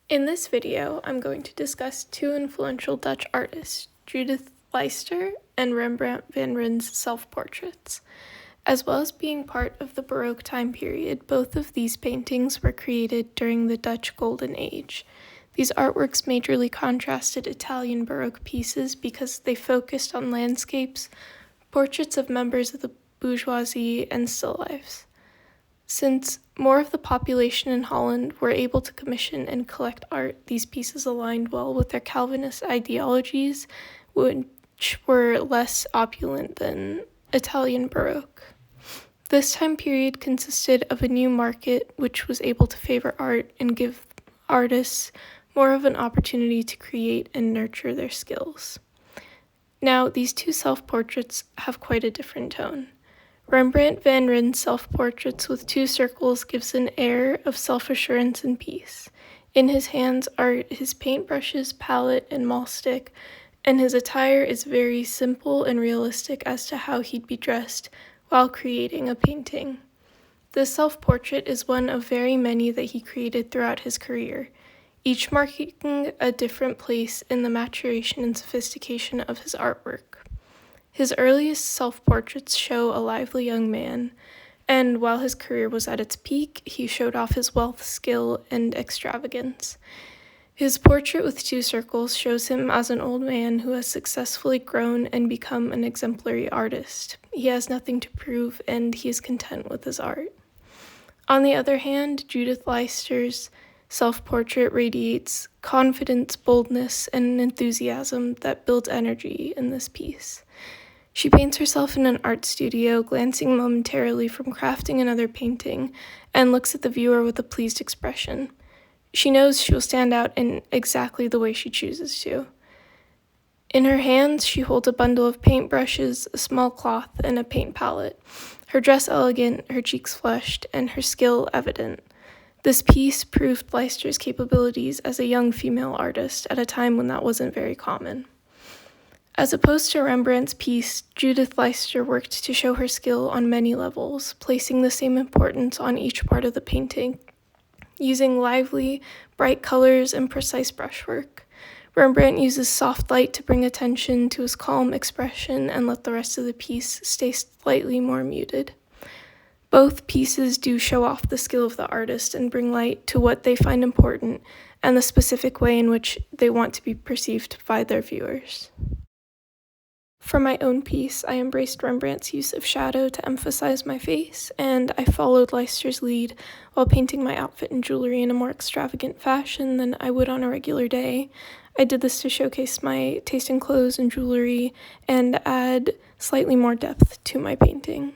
In this video, I'm going to discuss two influential Dutch artists, Judith Leister and Rembrandt van Rijn's self-portraits. As well as being part of the Baroque time period, both of these paintings were created during the Dutch Golden Age. These artworks majorly contrasted Italian Baroque pieces because they focused on landscapes, portraits of members of the bourgeoisie, and still lifes. Since more of the population in Holland were able to commission and collect art, these pieces aligned well with their Calvinist ideologies, which were less opulent than Italian Baroque. This time period consisted of a new market which was able to favor art and give artists more of an opportunity to create and nurture their skills. Now, these two self-portraits have quite a different tone. Rembrandt van Rijn's self-portraits with two circles gives an air of self-assurance and peace. In his hands are his paintbrushes, palette, and maul stick, and his attire is very simple and realistic as to how he'd be dressed while creating a painting. This self-portrait is one of very many that he created throughout his career, each marking a different place in the maturation and sophistication of his artwork. His earliest self-portraits show a lively young man, and while his career was at its peak, he showed off his wealth, skill, and extravagance. His portrait with two circles shows him as an old man who has successfully grown and become an exemplary artist. He has nothing to prove, and he is content with his art. On the other hand, Judith Leister's self-portrait radiates confidence, boldness, and an enthusiasm that builds energy in this piece. She paints herself in an art studio, glancing momentarily from crafting another painting, and looks at the viewer with a pleased expression. She knows she will stand out in exactly the way she chooses to. In her hands, she holds a bundle of paintbrushes, a small cloth, and a paint palette. Her dress elegant, her cheeks flushed, and her skill evident. This piece proved Leister's capabilities as a young female artist at a time when that wasn't very common. As opposed to Rembrandt's piece, Judith Leister worked to show her skill on many levels, placing the same importance on each part of the painting, using lively, bright colors and precise brushwork. Rembrandt uses soft light to bring attention to his calm expression and let the rest of the piece stay slightly more muted. Both pieces do show off the skill of the artist and bring light to what they find important and the specific way in which they want to be perceived by their viewers. For my own piece, I embraced Rembrandt's use of shadow to emphasize my face, and I followed Leister's lead while painting my outfit and jewelry in a more extravagant fashion than I would on a regular day. I did this to showcase my taste in clothes and jewelry and add slightly more depth to my painting.